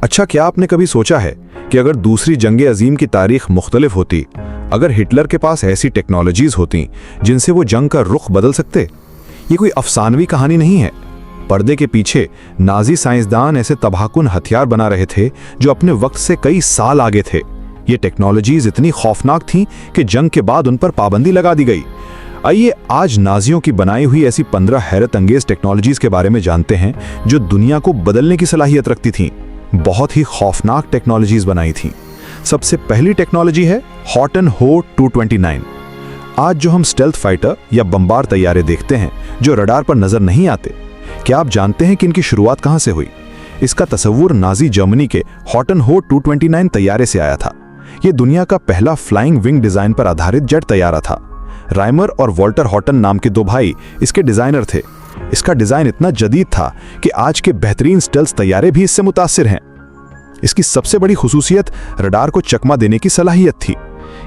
अच्छा, क्या आपने कभी सोचा है कि अगर दूसरी जंग अजीम की तारीख मुख्तलिफ होती, अगर हिटलर के पास ऐसी टेक्नोलॉजीज होती जिनसे वो जंग का रुख बदल सकते? ये कोई अफसानवी कहानी नहीं है। पर्दे के पीछे नाजी साइंसदान ऐसे तबाहकुन हथियार बना रहे थे जो अपने वक्त से कई साल आगे थे। ये टेक्नोलॉजीज इतनी खौफनाक थीं कि जंग के बाद उन पर पाबंदी लगा दी गई। आइए आज नाजियों की बनाई हुई ऐसी 15 हैरत अंगेज टेक्नोलॉजीज के बारे में जानते हैं जो दुनिया को बदलने की सलाहियत रखती थीं। बहुत ही खौफनाक टेक्नोलॉजीज बनाई थीं। सबसे पहली टेक्नोलॉजी है हॉटन हो 229। आज जो हम स्टेल्थ फाइटर या बमबार तैयारे देखते हैं जो रडार पर नजर नहीं आते, क्या आप जानते हैं कि इनकी शुरुआत कहां से हुई? इसका तस्वुर नाजी जर्मनी के हॉटन हो 229 तैयारे से आया था। यह दुनिया का पहला फ्लाइंग विंग डिजाइन पर आधारित जेट तैयारा था। राइमर और वॉल्टर हॉटन नाम के दो भाई इसके डिजाइनर थे। इसका डिजाइन इतना जदीद था कि आज के बेहतरीन स्टेल्थ तैयारे भी इससे मुतासिर हैं। इसकी सबसे बड़ी खुसूसियत रडार को चकमा देने की सलाहियत थी।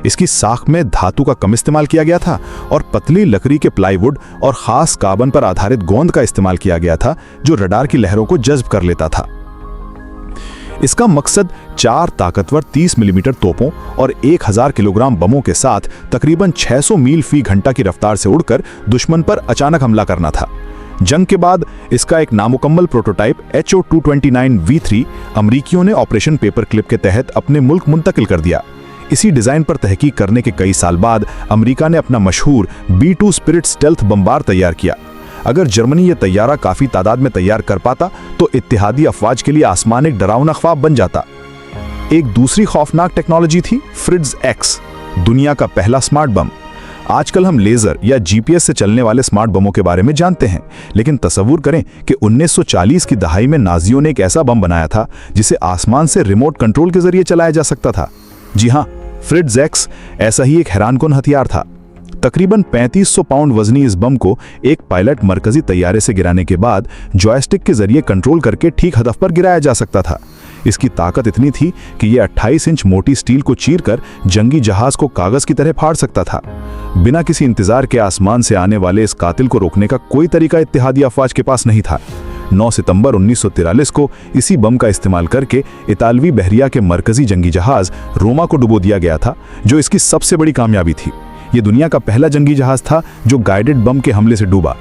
इसकी साख में धातु का कम इस्तेमाल किया गया था और पतली लकड़ी के प्लाईवुड और खास कार्बन पर आधारित गोंद का इस्तेमाल किया गया था जो रडार की लहरों को जज्ब कर लेता था। इसका मकसद 4 ताकतवर 30 मिलीमीटर तोपों और 1000 किलोग्राम बमों के साथ तकरीबन 600 मील फी घंटा की रफ्तार से उड़कर दुश्मन पर अचानक हमला करना था। जंग के बाद इसका एक नामुकम्मल प्रोटोटाइप HO-229V3 अमरीकियों ने ऑपरेशन पेपर क्लिप के तहत अपने मुल्क मुंतकिल कर दिया। इसी डिजाइन पर तहकीक करने के कई साल बाद अमेरिका ने अपना मशहूर B-2 स्पिरिट स्टेल्थ बमबार तैयार किया। अगर जर्मनी यह तैयारा काफी तादाद में तैयार कर पाता तो इत्तेहादी अफवाज के लिए आसमान एक डरावना ख्वाब बन जाता। एक दूसरी खौफनाक टेक्नोलॉजी थी फ्रिट्ज एक्स, दुनिया का पहला स्मार्ट बम। आजकल हम लेजर या GPS से चलने वाले स्मार्ट बमों के बारे में जानते हैं, लेकिन तसव्वुर करें कि 1940 की दहाई में नाजियों ने एक ऐसा बम बनाया था जिसे आसमान से रिमोट कंट्रोल के जरिए चलाया जा सकता था। जी हाँ, फ्रिट्ज एक्स ऐसा ही एक हैरानकुन हथियार था। तकरीबन 3500 पाउंड वजनी इस बम को एक पायलट मरकजी तैयारे से गिराने के बाद जॉयस्टिक के जरिए कंट्रोल करके ठीक हदफ पर गिराया जा सकता था। इसकी ताकत इतनी थी कि यह 28 इंच मोटी स्टील को चीरकर जंगी जहाज को कागज की तरह फाड़ सकता था। बिना किसी इंतजार के आसमान से आने वाले इस कातिल को रोकने का कोई तरीका इत्तेहादी अफवाज के पास नहीं था। 9 सितंबर 1943 को इसी बम का इस्तेमाल करके इतालवी बहरिया के मरकजी जंगी जहाज रोमा को डुबो दिया गया था, जो इसकी सबसे बड़ी कामयाबी थी। यह दुनिया का पहला जंगी जहाज था जो गाइडेड बम के हमले से डूबा।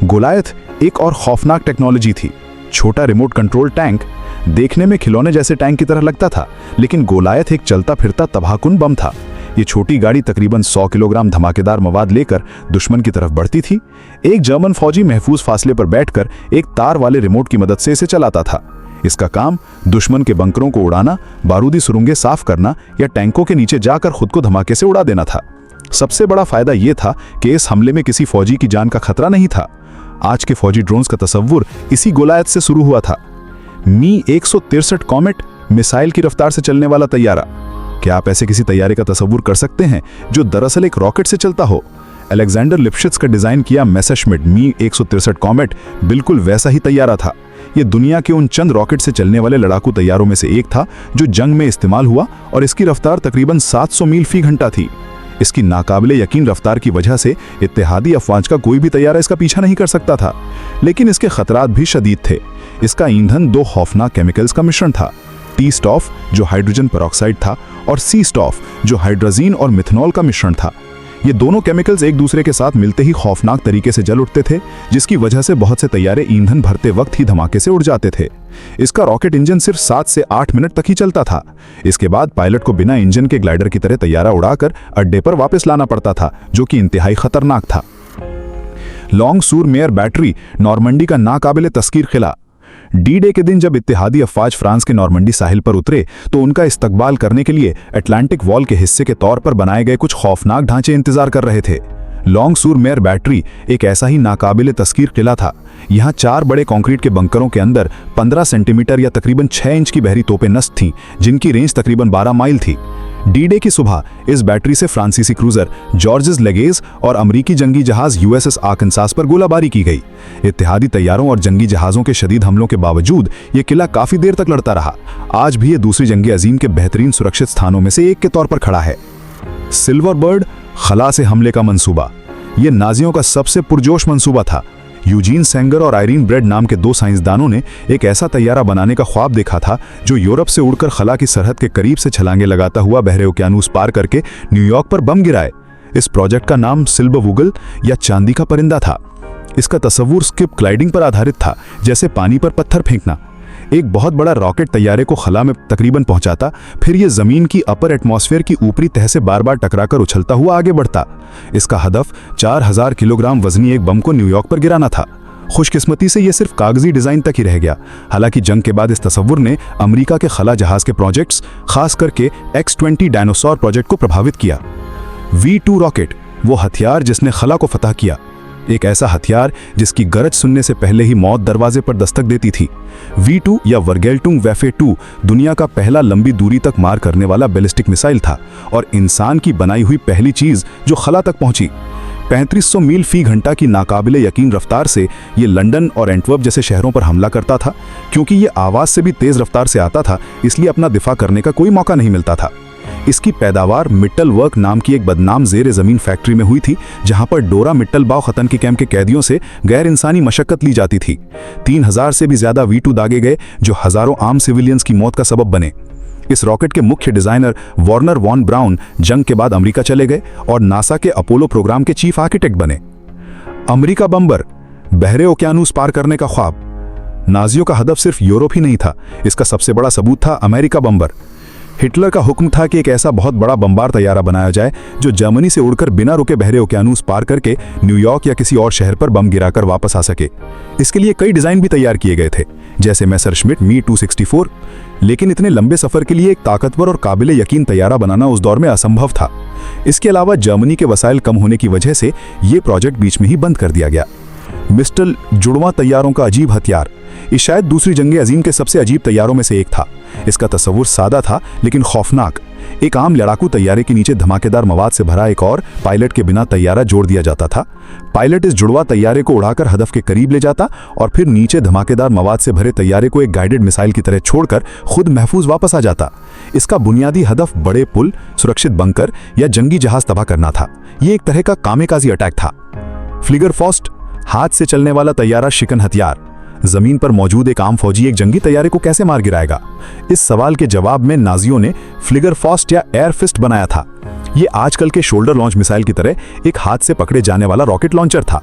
गोलायथ एक और खौफनाक टेक्नोलॉजी थी। छोटा रिमोट कंट्रोल टैंक देखने में खिलौने जैसे टैंक की तरह लगता था, लेकिन गोलायथ एक चलता फिरता तबाहकुन बम था। ये छोटी गाड़ी तकरीबन 100 किलोग्राम धमाकेदार मवाद लेकर दुश्मन की तरफ बढ़ती थी। एक जर्मन फौजी महफूज फासले पर बैठकर एक तार वाले रिमोट की मदद से इसे चलाता था। इसका काम दुश्मन के बंकरों को उड़ाना, बारूदी सुरंगें साफ करना या टैंकों के नीचे जाकर खुद को धमाके से उड़ा देना था। सबसे बड़ा फायदा यह था कि इस हमले में किसी फौजी की जान का खतरा नहीं था। आज के फौजी ड्रोन्स का तस्वुर इसी गोलायत से शुरू हुआ था। मी 163 कॉमेट मिसाइल की रफ्तार से चलने वाला तैयारा। क्या आप ऐसे किसी तैयारे का तस्वुर कर सकते हैं जो दरअसल एक रॉकेट से चलता हो? अलेक्जेंडर लिप्शिट्ज का डिजाइन किया मेसरश्मिट मी 163 कॉमेट बिल्कुल वैसा ही तैयारा था। यह दुनिया के उन चंद रॉकेट से चलने वाले लड़ाकू तैयारों में से एक था जो जंग में इस्तेमाल हुआ और इसकी रफ्तार तकरीबन 700 मील फी घंटा थी। इसकी नाकाबिले यकीन रफ्तार की वजह से इत्तेहादी अफवाज का कोई भी तैयारा इसका पीछा नहीं कर सकता था, लेकिन इसके खतरात भी शदीद थे। इसका ईंधन 2 खौफनाक केमिकल्स का मिश्रण था, टी स्टॉफ जो हाइड्रोजन पेरोक्साइड था और सी स्टॉफ जो हाइड्रोजीन और मिथनॉल का मिश्रण था। ये दोनों केमिकल्स एक दूसरे के साथ मिलते ही खौफनाक तरीके से जल उठते थे, जिसकी वजह से बहुत से तैयारे ईंधन भरते वक्त ही धमाके से उड़ जाते थे। इसका रॉकेट इंजन सिर्फ 7 से 8 मिनट तक ही चलता था। इसके बाद पायलट को बिना इंजन के ग्लाइडर की तरह तैयारा उड़ाकर अड्डे पर वापस लाना पड़ता था, जो कि इंतहाई खतरनाक था। लॉन्ग सूर मेयर बैटरी नॉर्मंडी का नाकाबिले तस्कीर खिला। डी-डे के दिन जब इत्तेहादी अफवाज फ्रांस के नॉर्मंडी साहिल पर उतरे तो उनका इस्तकबाल करने के लिए अटलांटिक वॉल के हिस्से के तौर पर बनाए गए कुछ खौफनाक ढांचे इंतजार कर रहे थे। लॉन्ग सूर मेयर बैटरी एक ऐसा ही नाकाबिले तस्कीर किला था। यहाँ 4 बड़े कंक्रीट के बंकरों के अंदर 15 सेंटीमीटर या तकरीबन 6 इंच की बहरी तोपें नस्ब थीं, जिनकी रेंज तकरीबन 12 माइल थी। डी-डे की सुबह इस बैटरी से फ्रांसीसी क्रूजर जॉर्जेस लेगेज और अमरीकी जंगी जहाज USS आर्कनसास पर गोलाबारी की गई। इत्तेहादी तैयारों और जंगी जहाजों के शदीद हमलों के बावजूद ये किला काफी देर तक लड़ता रहा। आज भी ये दूसरी जंग अजीम के बेहतरीन सुरक्षित स्थानों में से एक के तौर पर खड़ा है। सिल्वर बर्ड खला से हमले का मंसूबा। ये नाजियों का सबसे पुरजोश मंसूबा था। यूजीन सेंगर और आयरीन ब्रेड नाम के दो साइंसदानों ने एक ऐसा तैयारा बनाने का ख्वाब देखा था जो यूरोप से उड़कर खला की सरहद के करीब से छलांगे लगाता हुआ बहरे ओकियानूस पार करके न्यूयॉर्क पर बम गिराए। इस प्रोजेक्ट का नाम सिल्वर वुगल या चांदी का परिंदा था। इसका तस्वुर स्किप ग्लाइडिंग पर आधारित था, जैसे पानी पर पत्थर फेंकना। एक बहुत बड़ा रॉकेट तैयारे को खला में तकरीबन पहुंचाता, फिर यह जमीन की अपर एटमॉस्फेयर की ऊपरी तह से बार बार टकराकर उछलता हुआ आगे बढ़ता। इसका हदफ 4000 किलोग्राम वजनी एक बम को न्यूयॉर्क पर गिराना था। खुशकिस्मती से यह सिर्फ कागजी डिजाइन तक ही रह गया। हालांकि जंग के बाद इस तस्वुर ने अमेरिका के खला जहाज के प्रोजेक्ट्स, खास करके X-20 डायनासोर प्रोजेक्ट को प्रभावित किया। V2 रॉकेट, वो हथियार जिसने खला को फतह किया, एक ऐसा हथियार जिसकी गरज सुनने से पहले ही मौत दरवाजे पर दस्तक देती थी। V2 या वर्गेल्टुंग वेफे 2 दुनिया का पहला लंबी दूरी तक मार करने वाला बैलिस्टिक मिसाइल था और इंसान की बनाई हुई पहली चीज जो खला तक पहुंची। 3500 मील फी घंटा की नाकाबिले यकीन रफ्तार से ये लंदन और एंटवर्प जैसे शहरों पर हमला करता था। क्योंकि ये आवाज से भी तेज रफ्तार से आता था, इसलिए अपना दिफा करने का कोई मौका नहीं मिलता था। इसकी पैदावार मिट्टल वर्क नाम की एक बदनाम जेर जमीन फैक्ट्री में हुई थी, जहां पर डोरा मिट्टल बाव खतन के कैंप के कैदियों से गैर इंसानी मशक्कत ली जाती थी। 3000 से भी ज्यादा V2 दागे गए जो हजारों आम सिविलियंस की मौत का सबब बने। इस रॉकेट के मुख्य डिजाइनर वार्नर वॉन ब्राउन जंग के बाद अमेरिका चले गए और नासा के अपोलो प्रोग्राम के चीफ आर्किटेक्ट बने। अमेरिका बम्बर, बहरे ओकियानूस पार करने का ख्वाब। नाजियों का हदफ सिर्फ यूरोप ही नहीं था, इसका सबसे बड़ा सबूत था अमेरिका बम्बर। हिटलर का हुक्म था कि एक ऐसा बहुत बड़ा बम्बार तैयारा बनाया जाए जो जर्मनी से उड़कर बिना रुके बहरे ओकियानूस पार करके न्यूयॉर्क या किसी और शहर पर बम गिराकर वापस आ सके। इसके लिए कई डिजाइन भी तैयार किए गए थे, जैसे मेसरश्मिट मी 264, लेकिन इतने लंबे सफर के लिए एक ताकतवर और काबिले यकीन तैयारा बनाना उस दौर में असंभव था। इसके अलावा जर्मनी के वसाइल कम होने की वजह से ये प्रोजेक्ट बीच में ही बंद कर दिया गया। मिस्टल जुड़वां तैयारों का अजीब हथियार, ये शायद दूसरी जंग अजीम के सबसे अजीब तैयारों में से एक था। इसका तस्वुर सादा था लेकिन खौफनाक। एक आम लड़ाकू तैयारे के नीचे धमाकेदार मवाद से भरा एक और पायलट के बिना तैयारा जोड़ दिया जाता था। पायलट इस जुड़वा तैयारे को उड़ाकर हदफ के करीब ले जाता और फिर नीचे धमाकेदार मवाद से भरे तैयारे को एक गाइडेड मिसाइल की तरह छोड़कर खुद महफूज वापस आ जाता। इसका बुनियादी हदफ बड़े पुल, सुरक्षित बंकर या जंगी जहाज तबाह करना था। यह एक तरह का कामेकाजी अटैक था। फ्लिगरफॉस्ट, हाथ से चलने वाला तैयारा शिकन हथियार। जमीन पर मौजूद एक आम फौजी एक जंगी तैयारे को कैसे मार गिराएगा? इस सवाल के जवाब में नाजियों ने फ्लिगरफॉस्ट या एयर फिस्ट बनाया था। यह आजकल के शोल्डर लॉन्च मिसाइल की तरह एक हाथ से पकड़े जाने वाला रॉकेट लॉन्चर था।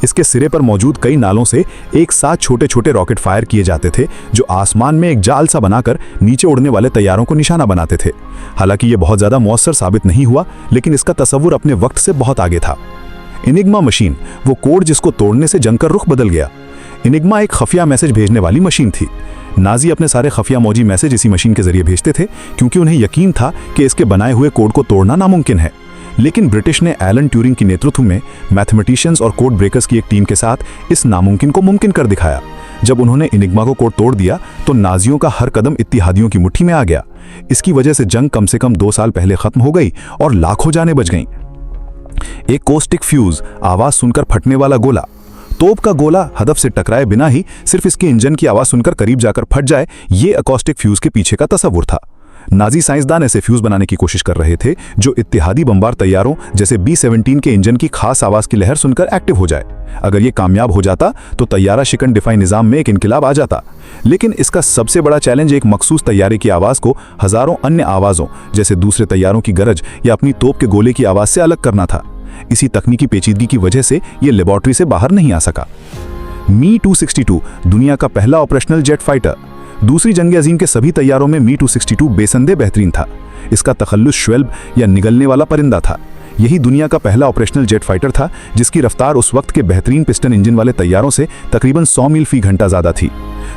इसके सिरे पर मौजूद कई नालों से एक साथ छोटे छोटे रॉकेट फायर किए जाते थे जो आसमान में एक जाल सा बनाकर नीचे उड़ने वाले तैयारों को निशाना बनाते थे। हालांकि यह बहुत ज्यादा मौसर साबित नहीं हुआ, लेकिन इसका तस्वुर अपने वक्त से बहुत आगे था। इनिग्मा मशीन, वो कोड जिसको तोड़ने से जंग का रुख बदल गया। इनिग्मा एक खफिया मैसेज भेजने वाली मशीन थी। नाजी अपने सारे खफिया मौजी मैसेज इसी मशीन के जरिए भेजते थे, क्योंकि उन्हें यकीन था कि इसके बनाए हुए कोड को तोड़ना नामुमकिन है। लेकिन ब्रिटिश ने एलन ट्यूरिंग की नेतृत्व में मैथमेटिशियंस और कोड ब्रेकर्स की एक टीम के साथ इस नामुमकिन को मुमकिन कर दिखाया। जब उन्होंने इनिग्मा को कोड तोड़ दिया तो नाजियों का हर कदम इत्तिहादियों की मुट्ठी में आ गया। इसकी वजह से जंग कम से कम 2 साल पहले खत्म हो गई और लाखों जानें बच गईं। एक कोस्टिक फ्यूज, आवाज सुनकर फटने वाला गोला। तोप का गोला हदफ से टकराए बिना ही सिर्फ इसके इंजन की आवाज सुनकर करीब जाकर फट जाए, ये अकॉस्टिक फ्यूज के पीछे का तस्वुर था। नाजी साइंसदान ऐसे फ्यूज बनाने की कोशिश कर रहे थे जो इत्तिहादी बमबार तैयारों जैसे B-17 के इंजन की खास आवाज की लहर सुनकर एक्टिव हो जाए। अगर ये कामयाब हो जाता तो तैयारा शिकन डिफाई निजाम में एक इनकिलाब आ जाता। लेकिन इसका सबसे बड़ा चैलेंज एक मखसूस तैयारे की आवाज को हजारों अन्य आवाजों जैसे दूसरे तैयारों की गरज या अपनी तोप के गोले की आवाज से अलग करना था। इसी तकनीकी पेचीदगी की वजह से यह लेबोरेटरी से बाहर नहीं आ सका। मी 262 दुनिया का पहला ऑपरेशनल जेट फाइटर। दूसरी जंग अजीम के सभी तैयारों में मी 262 बेसंदेह बेहतरीन था। इसका तखल्लुस श्वेल्ब या निगलने वाला परिंदा था। यही दुनिया का पहला ऑपरेशनल जेट फाइटर था जिसकी रफ्तार उस वक्त के बेहतरीन पिस्टन इंजन वाले तैयारों से तकरीबन 100 मील फी घंटा ज्यादा थी।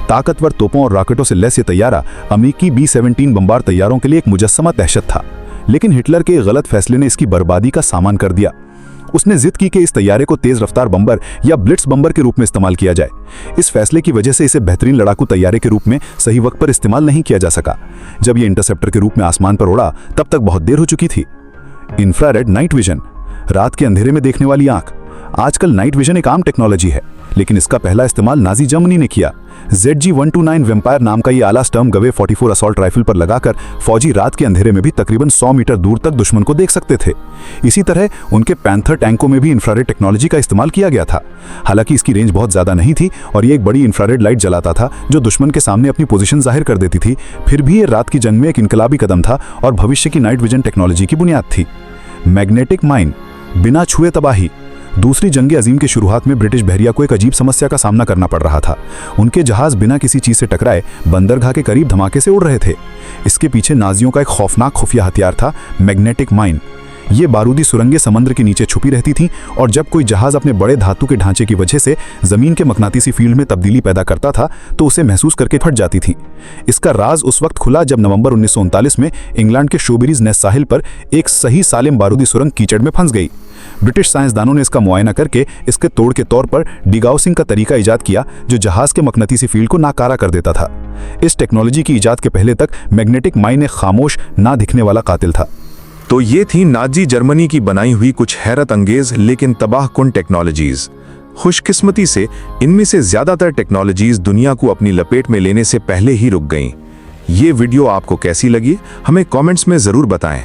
ताकतवर तोपों और रॉकेटों से लैस ये तैयारा अमेरिकी B-17 बमबार तैयारों के लिए एक मुजस्समा दहशत था। लेकिन हिटलर के गलत फैसले ने इसकी बर्बादी का सामान कर दिया। उसने जिद की कि इस तैयारे को तेज रफ्तार बम्बर या ब्लिट्स बम्बर के रूप में इस्तेमाल किया जाए। इस फैसले की वजह से इसे बेहतरीन लड़ाकू तैयारे के रूप में सही वक्त पर इस्तेमाल नहीं किया जा सका। जब यह इंटरसेप्टर के रूप में आसमान पर उड़ा तब तक बहुत देर हो चुकी थी। इंफ्रारेड नाइट विजन, रात के अंधेरे में देखने वाली आंख। आजकल नाइट विजन एक आम टेक्नोलॉजी है, लेकिन इसका पहला इस्तेमाल नाजी जर्मनी ने किया। ZG-129 वेम्पायर नाम का ये आला स्टर्म गवे 44 असॉल्ट राइफल पर लगाकर फौजी रात के अंधेरे में भी तकरीबन 100 मीटर दूर तक दुश्मन को देख सकते थे। इसी तरह उनके पैंथर टैंकों में भी इंफ्रारेड टेक्नोलॉजी का इस्तेमाल किया गया था। हालांकि इसकी रेंज बहुत ज़्यादा नहीं थी और ये एक बड़ी इंफ्रारेड लाइट जलाता था जो दुश्मन के सामने अपनी पोजीशन जाहिर कर देती थी। फिर भी ये रात की जंग में एक इनकलाबी कदम था और भविष्य की नाइट विजन टेक्नोलॉजी की बुनियाद थी। मैग्नेटिक माइन, बिना छुए तबाही। दूसरी जंग अजीम की शुरुआत में ब्रिटिश बहरिया को एक अजीब समस्या का सामना करना पड़ रहा था। उनके जहाज बिना किसी चीज से टकराए बंदरगाह के करीब धमाके से उड़ रहे थे। इसके पीछे नाजियों का एक खौफनाक खुफिया हथियार था, मैग्नेटिक माइन। ये बारूदी सुरंगें समुद्र के नीचे छुपी रहती थीं और जब कोई जहाज अपने बड़े धातु के ढांचे की वजह से जमीन के मकनातीसी फील्ड में तब्दीली पैदा करता था तो उसे महसूस करके फट जाती थी। इसका राज उस वक्त खुला जब नवंबर 1939 में इंग्लैंड के शोबेरीज नेस साहिल पर एक सही सालिम बारूदी सुरंग कीचड़ में फंस गई। ब्रिटिश साइंसदानों ने इसका मुआयना करके इसके तोड़ के तौर पर डिगाउसिंग का तरीका इजाद किया जो जहाज के मकनातीसी फील्ड को नाकारा कर देता था। इस टेक्नोलॉजी की इजाद के पहले तक मैग्नेटिक माइन एक खामोश ना दिखने वाला कातिल था। तो ये थी नाजी जर्मनी की बनाई हुई कुछ हैरत अंगेज लेकिन तबाहकुन टेक्नोलॉजीज। खुशकिस्मती से इनमें से ज्यादातर टेक्नोलॉजीज दुनिया को अपनी लपेट में लेने से पहले ही रुक गईं। ये वीडियो आपको कैसी लगी हमें कमेंट्स में जरूर बताएं।